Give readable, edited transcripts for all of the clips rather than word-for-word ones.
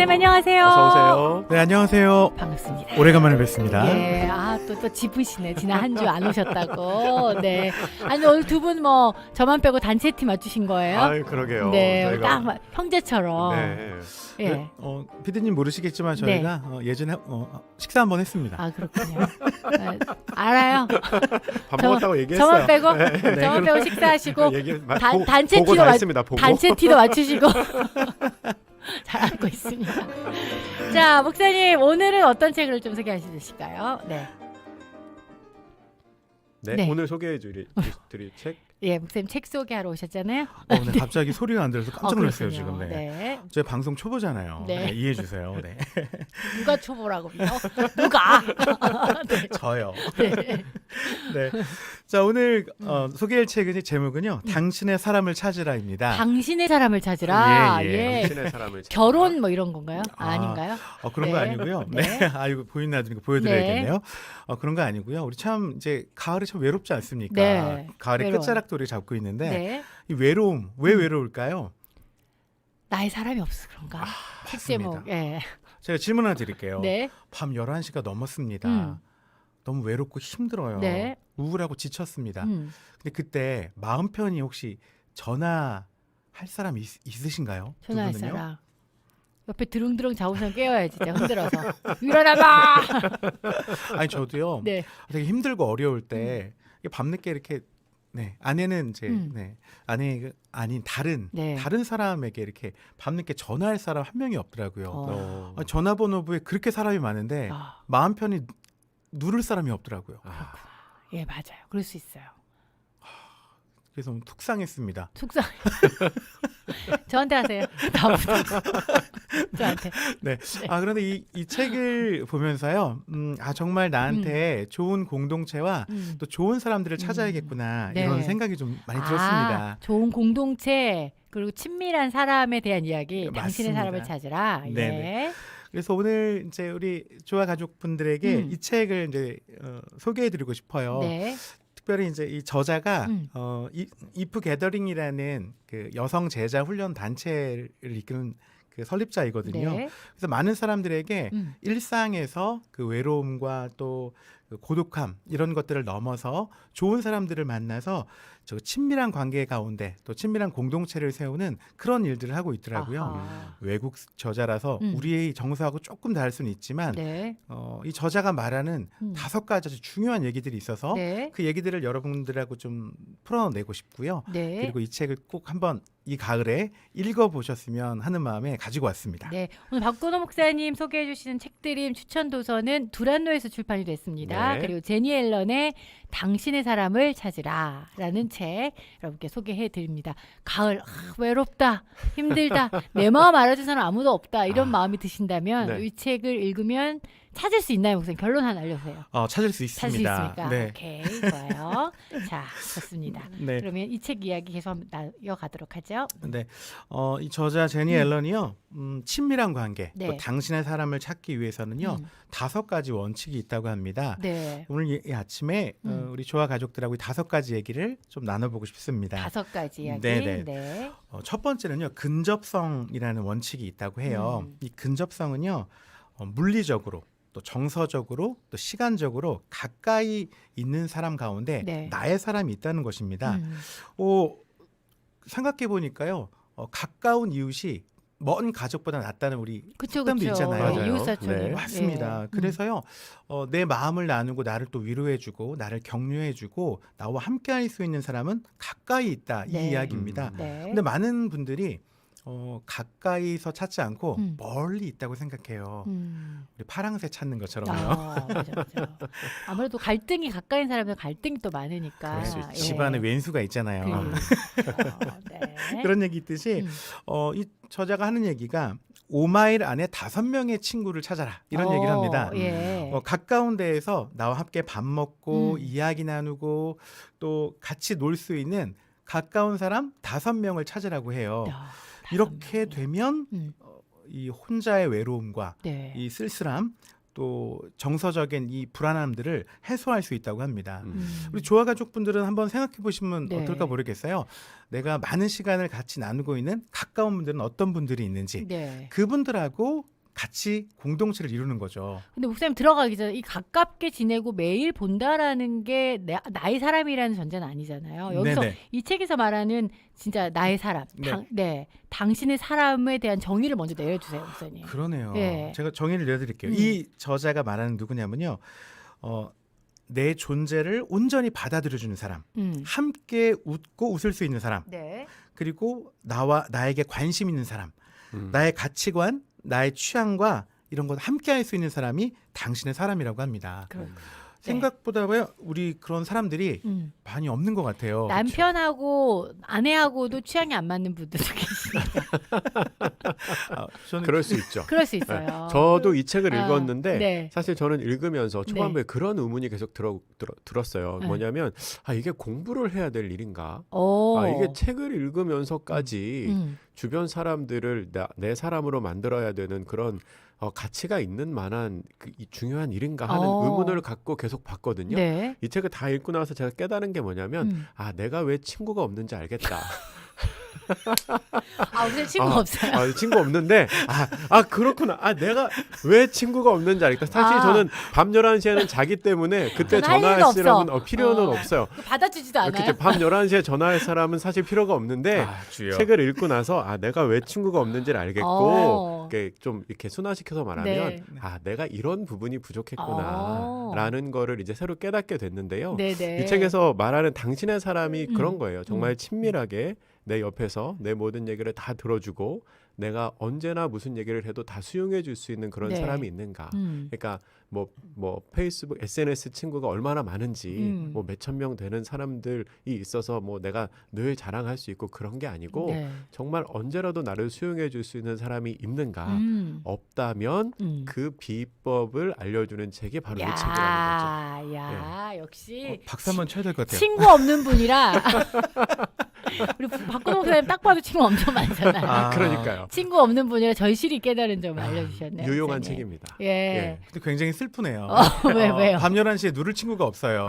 목사님 안녕하세요. 어서 오세요. 네, 안녕하세요. 반갑습니다. 오래간만에 뵙습니다. 예, 또 짚으시네. 지난 한 주 안 오셨다고. 네. 아니 오늘 두 분 뭐 저만 빼고 단체 팀 맞추신 거예요? 아유, 그러게요. 네, 저희가 형제처럼. 네. 예. 피디님 모르시겠지만 저희가 예전에 식사 한번 했습니다. 아 그렇군요. 네, 알아요. 밥 먹었다고 얘기했어요. 저만 빼고 네. 저만 빼고 식사하시고 단체 보고 티도 다 했습니다. 보고. 단체 티도 맞추시고 잘 알고 있습니다. 자, 목사님 오늘은 어떤 책을 좀 소개해 주실까요? 네. 네, 네. 오늘 소개해 드릴 책. 예, 목사님 책 소개하러 오셨잖아요. 네, 갑자기 소리가 안 들어서 깜짝 놀랐어요 그렇군요. 지금. 네. 네. 저희 방송 초보잖아요. 네. 이해해 주세요. 네. 누가 초보라고 믿어? 누가? 네. 저요. 네. 네. 자, 오늘 소개할 책의 제목은요. 당신의 사람을 찾으라입니다. 당신의 사람을 찾으라. 예, 예. 예. 당신의 사람을 찾아. 결혼 뭐 이런 건가요? 아, 아닌가요? 그런 거 네. 아니고요. 네. 네. 아이고 보이는 라디오니까 보여드려야겠네요. 그런 거 아니고요. 우리 참 이제 가을이 참 외롭지 않습니까? 네. 가을의 외로워요. 끝자락도 우리 잡고 있는데 네. 이 외로움 왜 외로울까요? 나의 사람이 없어 그런가? 책 제목. 맞습니다. 예. 제가 질문 하나 드릴게요. 네. 밤 11시가 넘었습니다. 음. 너무 외롭고 힘들어요. 네. 우울하고 지쳤습니다. 음. 근데 그때 마음 편히 혹시 전화할 사람 있으신가요? 두 전화할 분은요? 사람. 옆에 드릉드릉 자고선 깨워야지. 진짜 흔들어서. 일어나봐. 아니 저도요. 네. 되게 힘들고 어려울 때 밤늦게 이렇게 아내는 이제 아내가 아닌 다른 네. 사람에게 이렇게 밤늦게 전화할 사람 한 명이 없더라고요. 어. 전화번호부에 그렇게 사람이 많은데 아, 마음 편히 누를 사람이 없더라고요. 예, 맞아요. 그럴 수 있어요. 그래서 툭 상했습니다. 속상. 저한테 하세요. 다음부터. 저한테. 네. 그런데 이 책을 보면서요. 정말 나한테 좋은 공동체와 음. 또 좋은 사람들을 찾아야겠구나 네. 이런 생각이 좀 많이 들었습니다. 좋은 공동체 그리고 친밀한 사람에 대한 이야기. 당신의 맞습니다. 사람을 찾으라. 예. 네네. 그래서 오늘 이제 우리 조아 가족분들에게 이 책을 이제 소개해드리고 싶어요. 네. 특별히 이제 이 저자가 음. 이프 게더링이라는 그 여성 제자 훈련 단체를 이끄는 그 설립자이거든요. 네. 그래서 많은 사람들에게 음. 일상에서 그 외로움과 또 그 고독함 이런 것들을 넘어서 좋은 사람들을 만나서 저 친밀한 관계 가운데 또 친밀한 공동체를 세우는 그런 일들을 하고 있더라고요. 아하. 외국 저자라서 우리의 정서하고 조금 다를 수는 있지만 네. 이 저자가 말하는 5가지 아주 중요한 얘기들이 있어서 네. 그 얘기들을 여러분들하고 좀 풀어내고 싶고요. 네. 그리고 이 책을 꼭 한번 이 가을에 읽어보셨으면 하는 마음에 가지고 왔습니다. 네. 오늘 박건호 목사님 소개해 주시는 책들임 추천 도서는 두란노에서 출판이 됐습니다. 네. 그리고 제니 앨런의 당신의 사람을 찾으라라는 책 여러분께 소개해 드립니다. 가을 외롭다, 힘들다, 내 마음 알아준 사람 아무도 없다 이런 마음이 드신다면 네. 이 책을 읽으면 찾을 수 있나요, 목사님? 결론 하나 알려주세요. 찾을 수 찾을 수 있습니다. 있습니까? 네. 오케이, 좋아요. 자, 좋습니다. 네. 그러면 이 책 이야기 계속 한번 나아가도록 하죠. 네. 이 저자 제니 앨런이요. 친밀한 관계, 네. 또 당신의 사람을 찾기 위해서는요. 음. 5가지 원칙이 있다고 합니다. 네. 오늘 이 아침에 우리 조아 가족들하고 이 5가지 얘기를 좀 나눠보고 싶습니다. 5가지 이야기. 네네. 네. 첫 번째는요. 근접성이라는 원칙이 있다고 해요. 이 근접성은요. 물리적으로 또 정서적으로 또 시간적으로 가까이 있는 사람 가운데 네. 나의 사람이 있다는 것입니다. 생각해 보니까요. 가까운 이웃이 먼 가족보다 낫다는 우리 그쵸, 속담도 그쵸. 있잖아요. 맞아요. 이웃사촌이. 네. 맞습니다. 예. 그래서요. 내 마음을 나누고 나를 또 위로해주고 나를 격려해주고 나와 함께할 수 있는 사람은 가까이 있다 네. 이 이야기입니다. 네. 근데 많은 분들이 가까이서 찾지 않고 음. 멀리 있다고 생각해요. 우리 파랑새 찾는 것처럼요. 맞아. 아무래도 갈등이 가까이 있는 사람들 갈등이 또 많으니까. 그럴 수 있죠. 집안에 왼수가 있잖아요. 네. 그런 얘기 있듯이 이 저자가 하는 얘기가 5마일 안에 5명의 친구를 찾아라 이런 얘기를 합니다. 예. 가까운 데에서 나와 함께 밥 먹고 이야기 나누고 또 같이 놀 수 있는 가까운 사람 5명을 찾으라고 해요. 야, 이렇게 5명. 되면 이 혼자의 외로움과 네. 이 쓸쓸함 또 정서적인 이 불안함들을 해소할 수 있다고 합니다. 우리 조아 가족분들은 한번 생각해 보시면 네. 어떨까 모르겠어요. 내가 많은 시간을 같이 나누고 있는 가까운 분들은 어떤 분들이 있는지 네. 그분들하고 같이 공동체를 이루는 거죠. 근데 목사님 들어가기 전에 이 가깝게 지내고 매일 본다라는 게 나의 사람이라는 전제는 아니잖아요. 여기서 네네. 이 책에서 말하는 진짜 나의 사람, 네. 당신의 사람에 대한 정의를 먼저 내려주세요, 목사님. 그러네요. 예. 제가 정의를 내려드릴게요. 음. 이 저자가 말하는 누구냐면요. 내 존재를 온전히 받아들여주는 사람, 함께 웃고 웃을 수 있는 사람, 네. 그리고 나에게 관심 있는 사람, 음. 나의 가치관, 나의 취향과 이런 것 함께 할 수 있는 사람이 당신의 사람이라고 합니다. 그럼 생각보다 우리 그런 사람들이 많이 없는 것 같아요. 남편하고 아내하고도 취향이 안 맞는 분들도 계시니까 저는 그럴 수 있죠. 그럴 수 있어요. 저도 이 책을 아, 읽었는데 네. 사실 저는 읽으면서 초반부에 그런 의문이 계속 들었어요. 네. 뭐냐면 이게 공부를 해야 될 일인가? 오. 이게 책을 읽으면서까지 음. 주변 사람들을 내 사람으로 만들어야 되는 그런 가치가 있는 만한 이 중요한 일인가 하는 의문을 갖고 계속 봤거든요. 네. 이 책을 다 읽고 나서 제가 깨달은 게 뭐냐면 내가 왜 친구가 없는지 알겠다. 무슨 친구 없어요? 친구 없는데 그렇구나. 내가 왜 친구가 없는지 알겠다. 사실 저는 밤 11시에는 자기 때문에 그때 전화할 전화할 일도 사람은 필요는 없어요. 받아주지도 않아요. 그때 밤 11시에 전화할 사람은 사실 필요가 없는데 주여. 책을 읽고 나서 내가 왜 친구가 없는지를 알겠고 좀 이렇게 순화시켜서 말하면 네. 내가 이런 부분이 부족했구나라는 거를 이제 새로 깨닫게 됐는데요. 네네. 이 책에서 말하는 당신의 사람이 그런 거예요. 정말 음. 친밀하게 내 옆에서 내 모든 얘기를 다 들어주고 내가 언제나 무슨 얘기를 해도 다 수용해 줄 수 있는 그런 네. 사람이 있는가. 음. 그러니까 뭐 페이스북 SNS 친구가 얼마나 많은지 뭐 몇천 명 되는 사람들이 있어서 뭐 내가 늘 자랑할 수 있고 그런 게 아니고 네. 정말 언제라도 나를 수용해 줄 수 있는 사람이 있는가. 없다면 그 비법을 알려주는 책이 바로 이 책이라는 거죠. 야, 역시 박수 한번 쳐야 될 것 같아요. 친구 없는 분이라 우리 박근호 목사님 딱 봐도 친구 엄청 많잖아요. 그러니까요. 친구 없는 분이라 절실히 깨달은 점을 알려주셨네요. 유용한 목사님. 책입니다. 예. 근데 굉장히 슬프네요. 왜요? 밤 11시에 누를 친구가 없어요.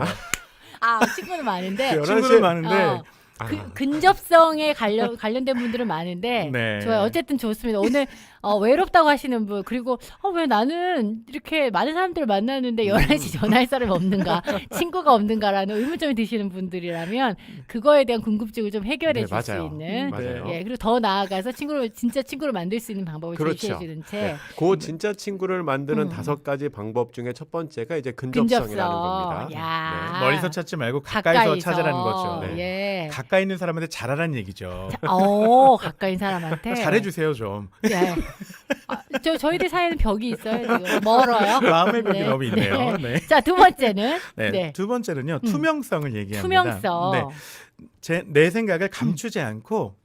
친구는 많은데 친구는 많은데 근접성에 관련된 분들은 많은데 네. 좋아요. 어쨌든 좋습니다. 오늘 외롭다고 하시는 분 그리고 왜 나는 이렇게 많은 사람들을 만나는데 11시 전화할 사람이 없는가 친구가 없는가라는 의문점이 드시는 분들이라면 그거에 대한 궁금증을 좀 해결해 줄 수 있는 맞아요. 예, 그리고 더 나아가서 진짜 친구를 만들 수 있는 방법을 제시해 주는 책. 그 진짜 친구를 만드는 5가지 방법 중에 첫 번째가 이제 근접성이라는 겁니다. 야. 네. 멀리서 찾지 말고 가까이서 찾으라는 거죠. 예. 가까이 있는 사람한테 잘하라는 얘기죠. 가까이 있는 사람한테 잘해주세요 좀. 예. 저희들 사이에는 벽이 있어요. 지금 멀어요. 마음의 벽이 너무 있네요. 네. 자, 두 번째는 네. 두 번째는요. 투명성을 얘기합니다. 투명성. 네. 내 생각을 감추지 않고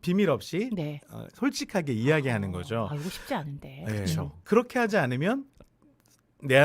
비밀 없이 네. 솔직하게 이야기하는 거죠. 이거 쉽지 않은데. 네. 그렇게 하지 않으면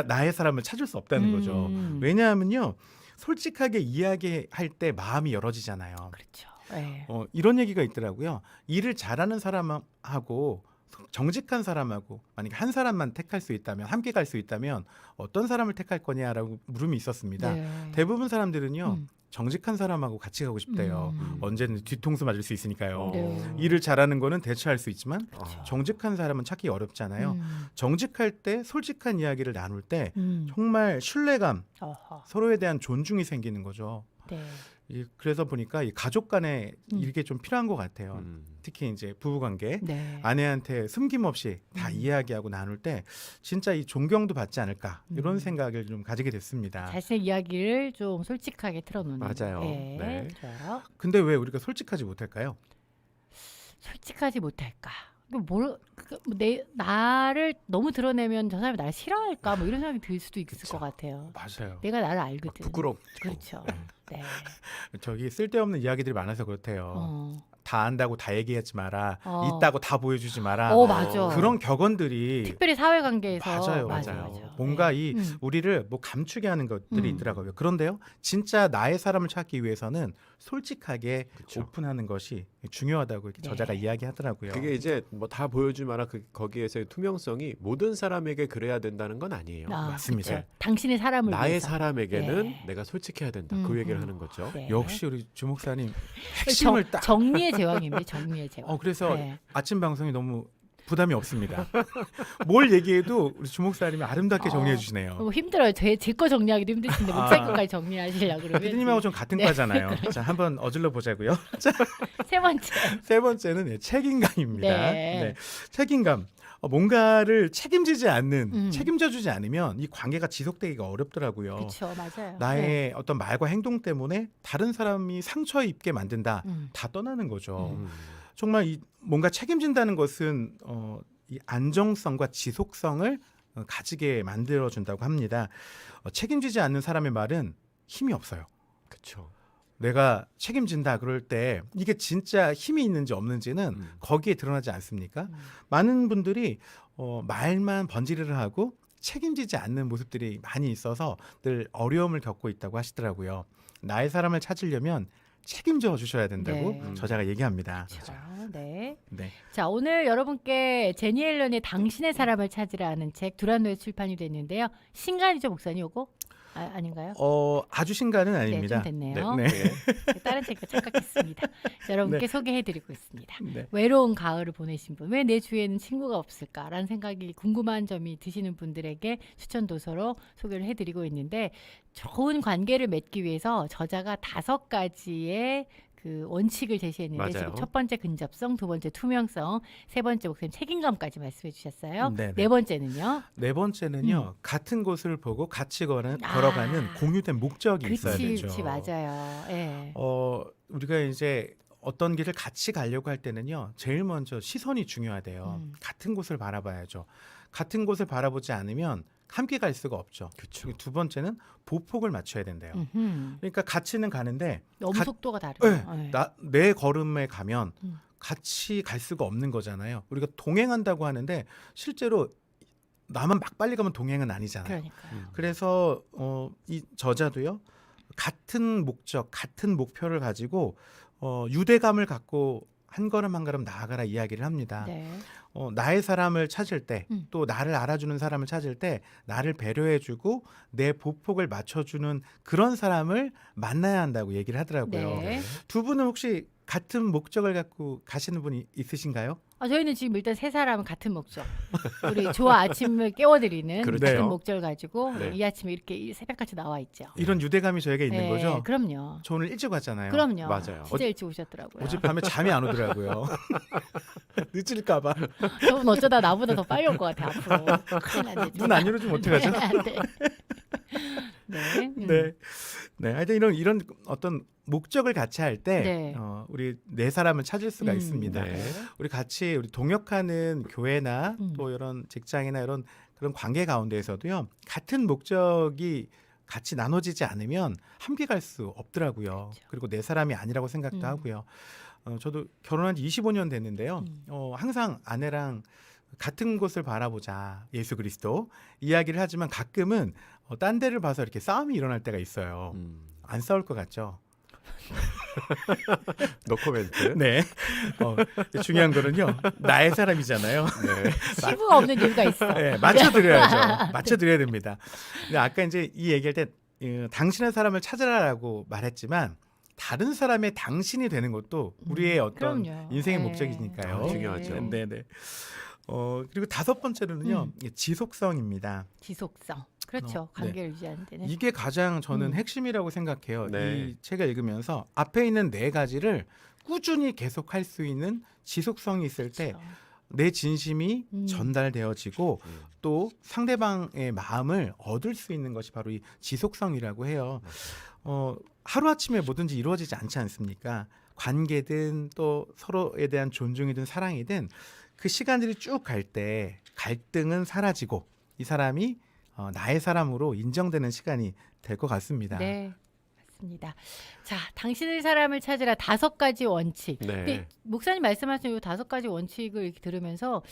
나의 사람을 찾을 수 없다는 거죠. 왜냐하면요. 솔직하게 이야기할 때 마음이 열어지잖아요. 그렇죠. 네. 이런 얘기가 있더라고요. 일을 잘하는 사람하고 정직한 사람하고 만약에 한 사람만 택할 수 있다면 함께 갈 수 있다면 어떤 사람을 택할 거냐라고 물음이 있었습니다. 네. 대부분 사람들은요. 정직한 사람하고 같이 가고 싶대요. 언제든 뒤통수 맞을 수 있으니까요. 네. 일을 잘하는 거는 대처할 수 있지만 그렇죠. 정직한 사람은 찾기 어렵잖아요. 정직할 때 솔직한 이야기를 나눌 때 정말 신뢰감, 서로에 대한 존중이 생기는 거죠. 네. 그래서 보니까 이 가족 간에 이게 좀 필요한 것 같아요. 특히 이제 부부관계 네. 아내한테 숨김없이 다 이야기하고 나눌 때 진짜 이 존경도 받지 않을까 이런 생각을 좀 가지게 됐습니다. 자신의 이야기를 좀 솔직하게 틀어놓는. 맞아요. 네. 네. 좋아요. 근데 왜 우리가 솔직하지 못할까요? 솔직하지 못할까? 나를 너무 드러내면 저 사람이 나를 싫어할까? 이런 생각이 들 수도 있을 것 같아요. 맞아요. 내가 나를 알거든. 부끄럽고. 그렇죠. 네. 저기 쓸데없는 이야기들이 많아서 그렇대요. 다 안다고 다 얘기하지 마라. 있다고 다 보여주지 마라. 맞아. 그런 격언들이 특별히 사회관계에서 맞아요. 뭔가 이 우리를 감추게 하는 것들이 있더라고요. 그런데요, 진짜 나의 사람을 찾기 위해서는 솔직하게 오픈하는 것이 중요하다고 이렇게 저자가 이야기하더라고요. 그게 이제 다 보여주지 마라. 거기에서의 투명성이 모든 사람에게 그래야 된다는 건 아니에요. 맞습니다. 그쵸. 당신의 사람을 나의 위해서. 사람에게는 내가 솔직해야 된다. 그 얘기를 하는 거죠. 네. 역시 우리 주 목사님 핵심을 딱. 정리의 제왕입니다. 정리의 제왕. 그래서 네. 아침 방송이 너무 부담이 없습니다. 뭘 얘기해도 우리 주목사님이 아름답게 정리해 주시네요. 너무 힘들어요. 제 거 정리하기도 힘드신데 목사님 것까지 정리하시려고 그러면. 피디님하고 좀 같은 네. 과잖아요. 자, 한번 어질러 보자고요. 세 번째. 세 번째는 책임감입니다. 네. 책임감. 뭔가를 책임지지 않는, 음. 책임져주지 않으면 이 관계가 지속되기가 어렵더라고요. 그렇죠, 맞아요. 나의 네. 어떤 말과 행동 때문에 다른 사람이 상처 입게 만든다. 음. 다 떠나는 거죠. 음. 정말 뭔가 책임진다는 것은 이 안정성과 지속성을 가지게 만들어준다고 합니다. 책임지지 않는 사람의 말은 힘이 없어요. 그렇죠. 내가 책임진다 그럴 때 이게 진짜 힘이 있는지 없는지는 거기에 드러나지 않습니까? 많은 분들이 말만 번지르르 하고 책임지지 않는 모습들이 많이 있어서 늘 어려움을 겪고 있다고 하시더라고요. 나의 사람을 찾으려면 책임져 주셔야 된다고 네. 저자가 얘기합니다. 그렇죠. 네. 네. 자, 오늘 여러분께 제니 앨런의 당신의 사람을 찾으라는 책 두란노에 출판이 됐는데요. 신간이죠, 목사님 요거? 아닌가요? 아주 신간은 아닙니다. 좀 됐네요. 네. 다른 책과 착각했습니다. 자, 여러분께 네. 소개해드리고 있습니다. 네. 외로운 가을을 보내신 분, 왜 내 주위에는 친구가 없을까라는 생각이 궁금한 점이 드시는 분들에게 추천 도서로 소개를 해드리고 있는데, 좋은 관계를 맺기 위해서 저자가 5가지의 그 원칙을 제시했는데, 맞아요. 지금 첫 번째 근접성, 두 번째 투명성, 세 번째 목사님 책임감까지 말씀해 주셨어요. 네네. 네 번째는요? 네 번째는요. 같은 곳을 보고 같이 걸어가는 공유된 목적이 있어야 되죠. 그치, 맞아요. 예. 우리가 이제 어떤 길을 같이 가려고 할 때는요. 제일 먼저 시선이 중요하대요. 같은 곳을 바라봐야죠. 같은 곳을 바라보지 않으면 함께 갈 수가 없죠. 그렇죠. 두 번째는 보폭을 맞춰야 된대요. 음흠. 그러니까 같이는 가는데 너무 가- 속도가 다르죠. 예. 내 걸음에 가면 음. 같이 갈 수가 없는 거잖아요. 우리가 동행한다고 하는데 실제로 나만 막 빨리 가면 동행은 아니잖아요. 그러니까. 그래서 이 저자도요. 같은 목적, 같은 목표를 가지고 유대감을 갖고 한 걸음 한 걸음 나아가라 이야기를 합니다. 네. 나의 사람을 찾을 때, 음. 또 나를 알아주는 사람을 찾을 때 나를 배려해주고 내 보폭을 맞춰주는 그런 사람을 만나야 한다고 얘기를 하더라고요. 네. 두 분은 혹시 같은 목적을 갖고 가시는 분이 있으신가요? 저희는 지금 일단 세 사람은 같은 목적. 우리 조화 아침을 깨워드리는 그렇죠. 같은 목적을 가지고 네. 이 아침에 이렇게 새벽같이 나와 있죠. 이런 유대감이 저에게 있는 네, 거죠? 그럼요. 저 오늘 일찍 왔잖아요. 그럼요. 맞아요. 진짜 일찍 오셨더라고요. 어젯밤에 잠이 안 오더라고요. 늦을까봐. 저분 어쩌다 나보다 더 빨리 올 것 같아 앞으로. 큰일 났네. 문 안 열어주면 어떡하죠? 네. 네. 네. 네. 하여튼 이런 어떤 목적을 같이 할 때 네. 우리 네 사람을 찾을 수가 있습니다. 네. 우리 같이 우리 동역하는 교회나 음. 또 이런 직장이나 이런 그런 관계 가운데에서도요. 같은 목적이 같이 나눠지지 않으면 함께 갈 수 없더라고요. 그렇죠. 그리고 내 사람이 아니라고 생각도 하고요. 저도 결혼한 지 25년 됐는데요. 항상 아내랑 같은 곳을 바라보자. 예수 그리스도 이야기를 하지만 가끔은 딴 데를 봐서 이렇게 싸움이 일어날 때가 있어요. 안 싸울 것 같죠? 노코멘트. 네. 중요한 거는요. 나의 사람이잖아요. 네. 시부가 없는 이유가 있어. 네, 맞춰드려야죠. 맞춰드려야 됩니다. 근데 아까 이제 이 얘기할 때 당신의 사람을 찾으라라고 말했지만 다른 사람의 당신이 되는 것도 우리의 어떤 그럼요. 인생의 네. 목적이니까요. 중요하죠. 네네. 그리고 다섯 번째로는요. 지속성입니다. 지속성. 그렇죠. 네. 관계를 유지하는 데는. 이게 가장 저는 핵심이라고 생각해요. 네. 이 책을 읽으면서 앞에 있는 네 가지를 꾸준히 계속할 수 있는 지속성이 있을 때 내 그렇죠. 진심이 전달되어지고 또 상대방의 마음을 얻을 수 있는 것이 바로 이 지속성이라고 해요. 하루아침에 뭐든지 이루어지지 않지 않습니까? 관계든 또 서로에 대한 존중이든 사랑이든 그 시간들이 쭉 갈 때 갈등은 사라지고 이 사람이 나의 사람으로 인정되는 시간이 될 것 같습니다. 네. 맞습니다. 자, 당신의 사람을 찾으라 5가지 원칙. 네. 근데 목사님 말씀하신 이 5가지 원칙을 이렇게 들으면서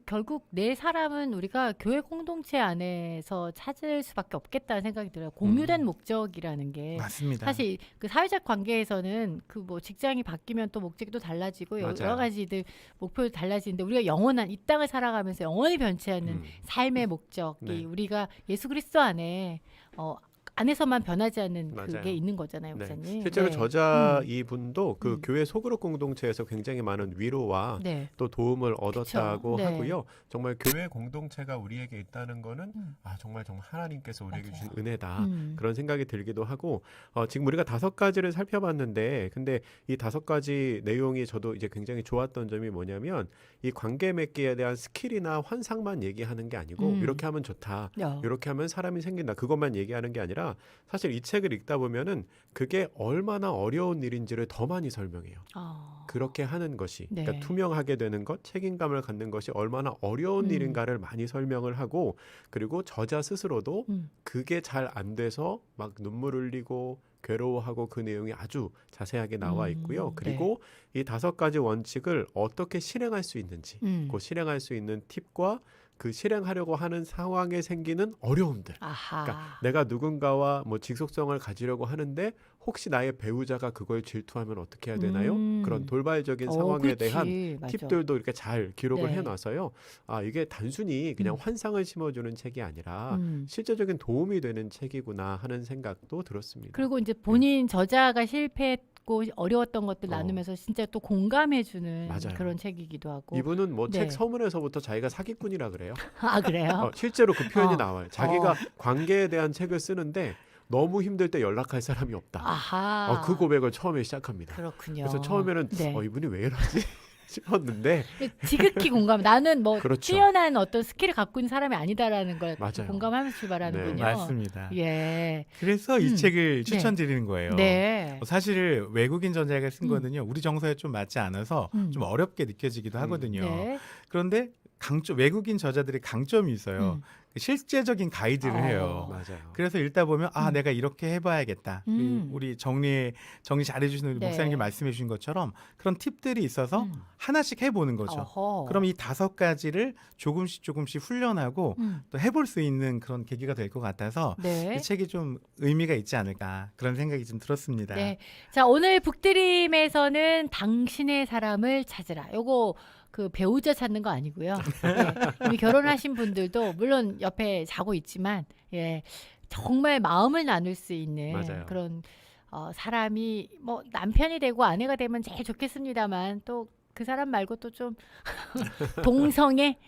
결국 내 사람은 우리가 교회 공동체 안에서 찾을 수밖에 없겠다는 생각이 들어요. 공유된 목적이라는 게 맞습니다. 사실 그 사회적 관계에서는 그 뭐 직장이 바뀌면 또 목적이 또 달라지고 맞아요. 여러 가지들 목표도 달라지는데 우리가 영원한 이 땅을 살아가면서 영원히 변치 않는 삶의 목적이 네. 우리가 예수 그리스도 안에 안에서만 변하지 않는 맞아요. 그게 있는 거잖아요, 네. 목사님. 실제로 네. 저자 이분도 그 음. 교회 소그룹 공동체에서 굉장히 많은 위로와 네. 또 도움을 얻었다고 네. 하고요. 정말 교회 공동체가 우리에게 있다는 거는 정말 하나님께서 우리에게 맞아요. 주신 은혜다. 음. 그런 생각이 들기도 하고 지금 우리가 5가지를 살펴봤는데 근데 이 5가지 내용이 저도 이제 굉장히 좋았던 점이 뭐냐면 이 관계 맺기에 대한 스킬이나 환상만 얘기하는 게 아니고 이렇게 하면 좋다. 이렇게 하면 사람이 생긴다. 그것만 얘기하는 게 아니라 사실 이 책을 읽다 보면은 그게 얼마나 어려운 일인지를 더 많이 설명해요. 그렇게 하는 것이 네. 그러니까 투명하게 되는 것, 책임감을 갖는 것이 얼마나 어려운 일인가를 많이 설명을 하고 그리고 저자 스스로도 그게 잘 안 돼서 막 눈물 흘리고 괴로워하고 그 내용이 아주 자세하게 나와 있고요. 그리고 이 5가지 원칙을 어떻게 실행할 수 있는지 그 실행할 수 있는 팁과 그 실행하려고 하는 상황에 생기는 어려움들. 그러니까 내가 누군가와 뭐 직속성을 가지려고 하는데 혹시 나의 배우자가 그걸 질투하면 어떻게 해야 되나요? 그런 돌발적인 상황에 대한 맞아. 팁들도 이렇게 잘 기록을 네. 해놔서요. 이게 단순히 그냥 환상을 심어주는 책이 아니라 실제적인 도움이 되는 책이구나 하는 생각도 들었습니다. 그리고 이제 본인 저자가 실패했고 어려웠던 것들 나누면서 진짜 또 공감해주는 맞아요. 그런 책이기도 하고. 이분은 뭐 책 네. 서문에서부터 자기가 사기꾼이라 그래요. 아 그래요? 실제로 그 표현이 나와요. 자기가 관계에 대한 책을 쓰는데 너무 힘들 때 연락할 사람이 없다. 아하. 그 고백을 처음에 시작합니다. 그렇군요. 그래서 처음에는 네. 이분이 왜 이러지 싶었는데 지극히 공감. 나는 뭐 그렇죠. 뛰어난 어떤 스킬을 갖고 있는 사람이 아니다라는 걸 맞아요. 공감하면서 출발하는군요. 네. 맞습니다. 예. 그래서 이 책을 추천드리는 거예요. 네. 사실 외국인 저자가 쓴 음. 거는요. 우리 정서에 좀 맞지 않아서 좀 어렵게 느껴지기도 하거든요. 네. 그런데 외국인 저자들의 강점이 있어요. 실제적인 가이드를 해요. 맞아요. 그래서 읽다 보면 내가 이렇게 해봐야겠다. 우리 정리 잘해주시는 네. 목사님이 말씀해 주신 것처럼 그런 팁들이 있어서 하나씩 해보는 거죠. 어허. 그럼 이 5가지를 조금씩 훈련하고 또 해볼 수 있는 그런 계기가 될 것 같아서 네. 이 책이 좀 의미가 있지 않을까 그런 생각이 좀 들었습니다. 네. 자, 오늘 북드림에서는 당신의 사람을 찾으라. 요거 그 배우자 찾는 거 아니고요. 예, 이미 결혼하신 분들도 물론 옆에 자고 있지만 정말 마음을 나눌 수 있는 맞아요. 그런 사람이 뭐 남편이 되고 아내가 되면 제일 좋겠습니다만 또 그 사람 말고 또 좀 동성의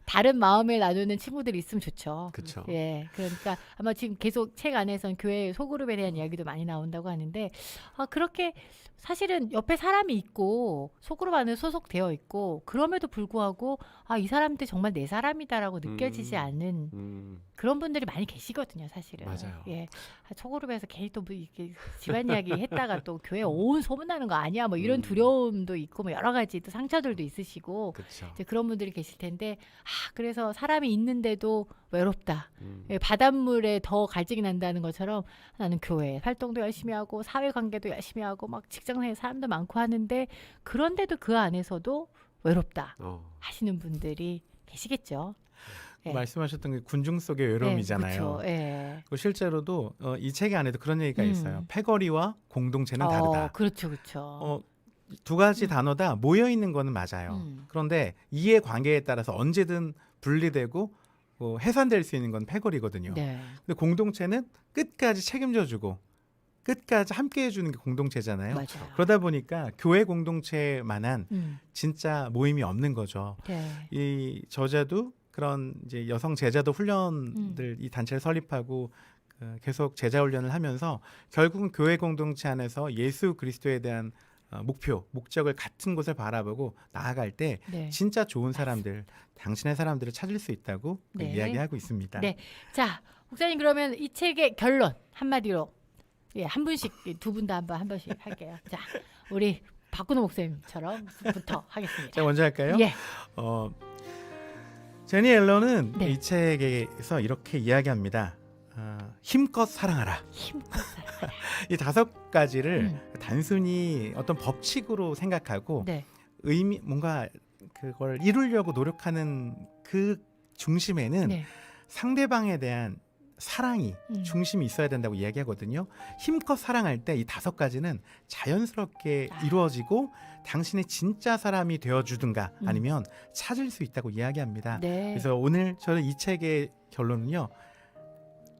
다른 마음을 나누는 친구들이 있으면 좋죠. 그렇죠. 그러니까 아마 지금 계속 책 안에선 교회 소그룹에 대한 이야기도 많이 나온다고 하는데 그렇게 사실은 옆에 사람이 있고 소그룹 안에 소속되어 있고 그럼에도 불구하고 이 사람들 정말 내 사람이다라고 느껴지지 않는 그런 분들이 많이 계시거든요, 사실은. 맞아요. 소그룹에서 괜히 또 뭐 이렇게 집안 이야기 했다가 또 교회 온 소문나는 거 아니야? 뭐 이런 두려움도 있고 뭐 여러 가지 또 상처들도 있으시고 그렇죠. 이제 그런 분들이 계실 텐데 그래서 사람이 있는데도 외롭다. 바닷물에 더 갈증이 난다는 것처럼 나는 교회 활동도 열심히 하고 사회관계도 열심히 하고 막 직장생활 사람도 많고 하는데 그런데도 그 안에서도 외롭다 하시는 분들이 계시겠죠. 말씀하셨던 게 군중 속의 외로움이잖아요. 그렇죠. 실제로도 이 책의 안에도 그런 얘기가 있어요. 패거리와 공동체는 다르다. 그렇죠. 2가지 단어 다 모여 있는 거는 맞아요. 그런데 이해 관계에 따라서 언제든 분리되고 해산될 수 있는 건 패거리거든요. 근데 공동체는 끝까지 책임져주고 끝까지 함께 해주는 게 공동체잖아요. 맞아요. 그러다 보니까 교회 공동체만한 진짜 모임이 없는 거죠. 이 저자도 그런 이제 여성 제자도 훈련들 이 단체를 설립하고 계속 제자 훈련을 하면서 결국은 교회 공동체 안에서 예수 그리스도에 대한 목적을 같은 곳을 바라보고 나아갈 때 진짜 좋은 사람들, 당신의 사람들을 찾을 수 있다고 이야기하고 있습니다. 네. 자, 목사님 그러면 이 책의 결론 한마디로 한 분씩 2분 다 한 번씩 할게요. 자, 우리 박근호 목사님처럼부터 하겠습니다. 제가 먼저 할까요? 예. 제니 앨런은 이 책에서 이렇게 이야기합니다. 힘껏 사랑하라. 힘껏 사랑하라. 이 5가지를 단순히 어떤 법칙으로 생각하고 뭔가 그걸 이루려고 노력하는 그 중심에는 상대방에 대한 사랑이 중심이 있어야 된다고 이야기하거든요. 힘껏 사랑할 때 이 5가지는 자연스럽게 이루어지고 당신의 진짜 사람이 되어주든가 아니면 찾을 수 있다고 이야기합니다. 그래서 오늘 저는 이 책의 결론은요.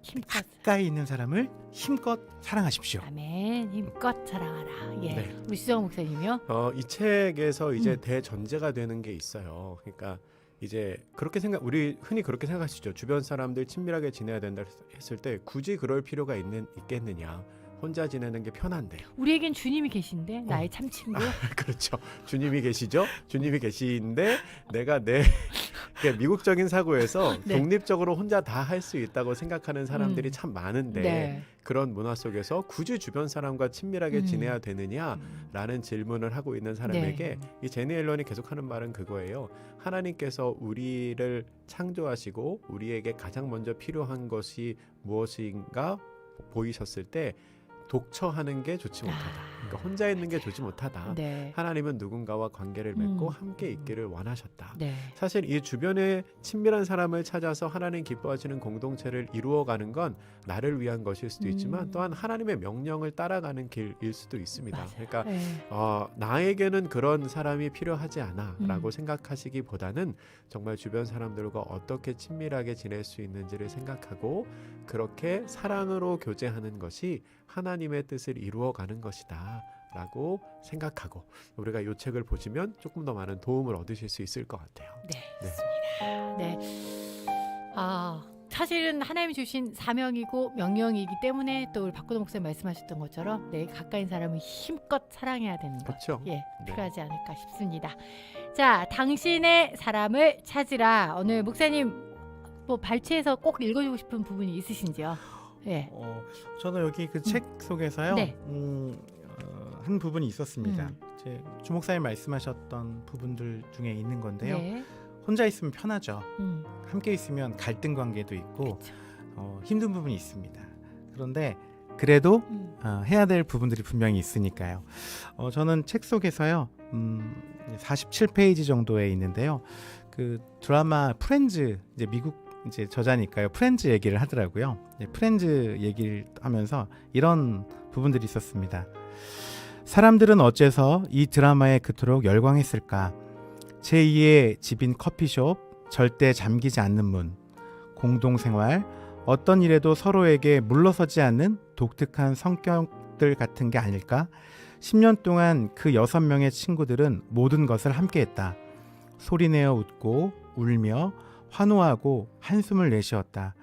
힘껏. 가까이 있는 사람을 힘껏 사랑하십시오. 아멘. 힘껏 사랑하라. 예. 네. 우리 수정 목사님이요. 이 책에서 이제 대전제가 되는 게 있어요. 그러니까 이제 그렇게 우리 흔히 그렇게 생각하시죠. 주변 사람들 친밀하게 지내야 된다 했을 때 굳이 그럴 필요가 있겠느냐. 혼자 지내는 게 편한데. 우리에겐 주님이 계신데 나의 참 친구. 그렇죠. 주님이 계시죠. 주님이 계시는데 내가 그러니까 미국적인 사고에서 네. 독립적으로 혼자 다 할 수 있다고 생각하는 사람들이 참 많은데 네. 그런 문화 속에서 굳이 주변 사람과 친밀하게 지내야 되느냐라는 질문을 하고 있는 사람에게 이 제니 앨런이 계속하는 말은 그거예요. 하나님께서 우리를 창조하시고 우리에게 가장 먼저 필요한 것이 무엇인가 보이셨을 때 독처하는 게 좋지 못하다. 그러니까 혼자 있는 게 좋지 못하다. 네. 하나님은 누군가와 관계를 맺고 함께 있기를 원하셨다. 네. 사실 이 주변에 친밀한 사람을 찾아서 하나님 기뻐하시는 공동체를 이루어가는 건 나를 위한 것일 수도 있지만 또한 하나님의 명령을 따라가는 길일 수도 있습니다. 맞아요. 그러니까 네. 나에게는 그런 사람이 필요하지 않아라고 생각하시기보다는 정말 주변 사람들과 어떻게 친밀하게 지낼 수 있는지를 생각하고 그렇게 사랑으로 교제하는 것이 하나님의 뜻을 이루어가는 것이다 라고 생각하고 우리가 이 책을 보시면 조금 더 많은 도움을 얻으실 수 있을 것 같아요. 네, 맞습니다. 네. 사실은 하나님이 주신 사명이고 명령이기 때문에 또 우리 박근호 목사님 말씀하셨던 것처럼 내 가까인 사람을 힘껏 사랑해야 되는 것. 그렇죠. 예, 네. 필요하지 않을까 싶습니다. 자, 당신의 사람을 찾으라. 오늘 목사님 뭐 발췌해서 꼭 읽어주고 싶은 부분이 있으신지요? 예. 저는 여기 그 책 속에서요. 네. 한 부분이 있었습니다. 이제 주목사님 말씀하셨던 부분들 중에 있는 건데요. 네. 혼자 있으면 편하죠. 음. 함께 있으면 갈등 관계도 있고 그쵸. 힘든 부분이 있습니다. 그런데 그래도 해야 될 부분들이 분명히 있으니까요. 저는 책 속에서요. 47페이지 정도에 있는데요. 그 드라마 프렌즈 이제 미국 이제 저자니까요. 프렌즈 얘기를 하더라고요. 프렌즈 얘기를 하면서 이런 부분들이 있었습니다. 사람들은 어째서 이 드라마에 그토록 열광했을까? 제2의 집인 커피숍, 절대 잠기지 않는 문, 공동생활, 어떤 일에도 서로에게 물러서지 않는 독특한 성격들 같은 게 아닐까? 10년 동안 그 6명의 친구들은 모든 것을 함께했다. 소리내어 웃고 울며 환호하고 한숨을 내쉬었다.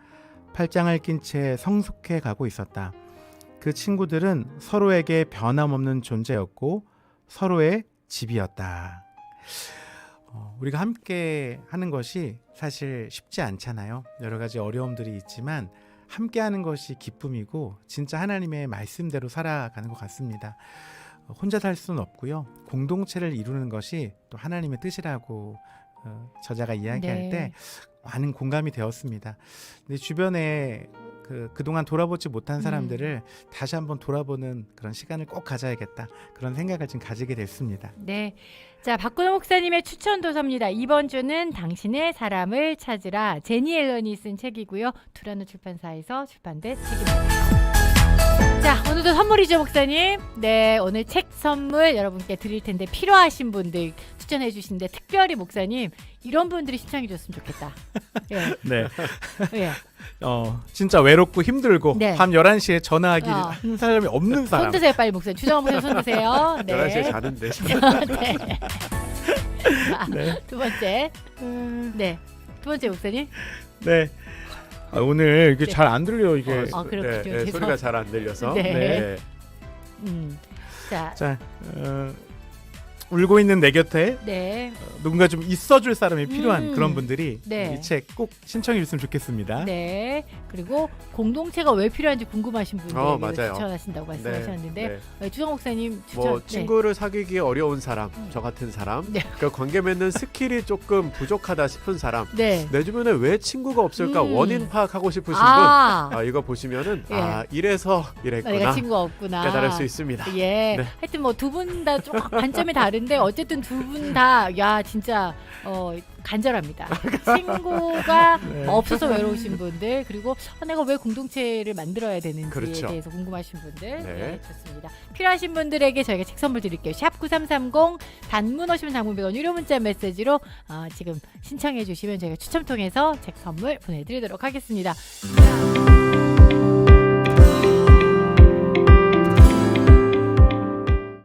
팔짱을 낀 채 성숙해 가고 있었다. 그 친구들은 서로에게 변함없는 존재였고 서로의 집이었다. 우리가 함께 하는 것이 사실 쉽지 않잖아요. 여러 가지 어려움들이 있지만 함께 하는 것이 기쁨이고 진짜 하나님의 말씀대로 살아가는 것 같습니다. 혼자 살 수는 없고요. 공동체를 이루는 것이 또 하나님의 뜻이라고 저자가 이야기할 때 많은 공감이 되었습니다. 근데 주변에 그동안 돌아보지 못한 사람들을 다시 한번 돌아보는 그런 시간을 꼭 가져야겠다. 그런 생각을 지금 가지게 됐습니다. 네. 자, 박근호 목사님의 추천 도서입니다. 이번 주는 당신의 사람을 찾으라. 제니 앨런이 쓴 책이고요. 두라노 출판사에서 출판된 책입니다. 자, 오늘도 선물이죠, 목사님. 네, 오늘 책 선물 여러분께 드릴 텐데 필요하신 분들 추천해 주시는데 특별히 목사님 이런 분들이 신청해 줬으면 좋겠다. 예. 네. 예. 진짜 외롭고 힘들고 네. 밤 11시에 전화하기 한 사람이 없는 사람. 손 드세요, 빨리 목사님. 주정원 목사님 손 드세요. 네. 11시에 자는데. 네. 자, 두 번째. 네. 두 번째 목사님. 네. 오늘 이게 네. 잘 안 들려 이게. 그렇군요. 소리가 잘 안 들려서. 네. 자, 자, 울고 있는 내 곁에 네. 누군가 좀 있어줄 사람이 필요한 그런 분들이 네. 이 책 꼭 신청해 줬으면 좋겠습니다. 네. 그리고 공동체가 왜 필요한지 궁금하신 분들 맞아요. 추천하신다고 말씀하셨는데 네. 주정 목사님 추천. 뭐 친구를 사귀기 어려운 사람, 저 같은 사람, 네. 그 관계 맺는 스킬이 조금 부족하다 싶은 사람, 네. 내 주변에 왜 친구가 없을까 원인 파악하고 싶으신 분, 이거 보시면은 예. 이래서 이랬구나 내가 친구가 없구나. 깨달을 수 있습니다. 예. 네. 하여튼 뭐 두 분 다 좀 관점이 다른데 어쨌든 두 분 다 야 진짜 간절합니다. 친구가 네. 없어서 외로우신 분들 그리고 내가 왜 공동체를 만들어야 되는지에 그렇죠. 대해서 궁금하신 분들 네. 네, 좋습니다. 필요하신 분들에게 저희가 책 선물 드릴게요. 샵 9330 단문 오시면 장문 100원 유료 문자 메시지로 지금 신청해 주시면 저희가 추첨 통해서 책 선물 보내드리도록 하겠습니다. 자,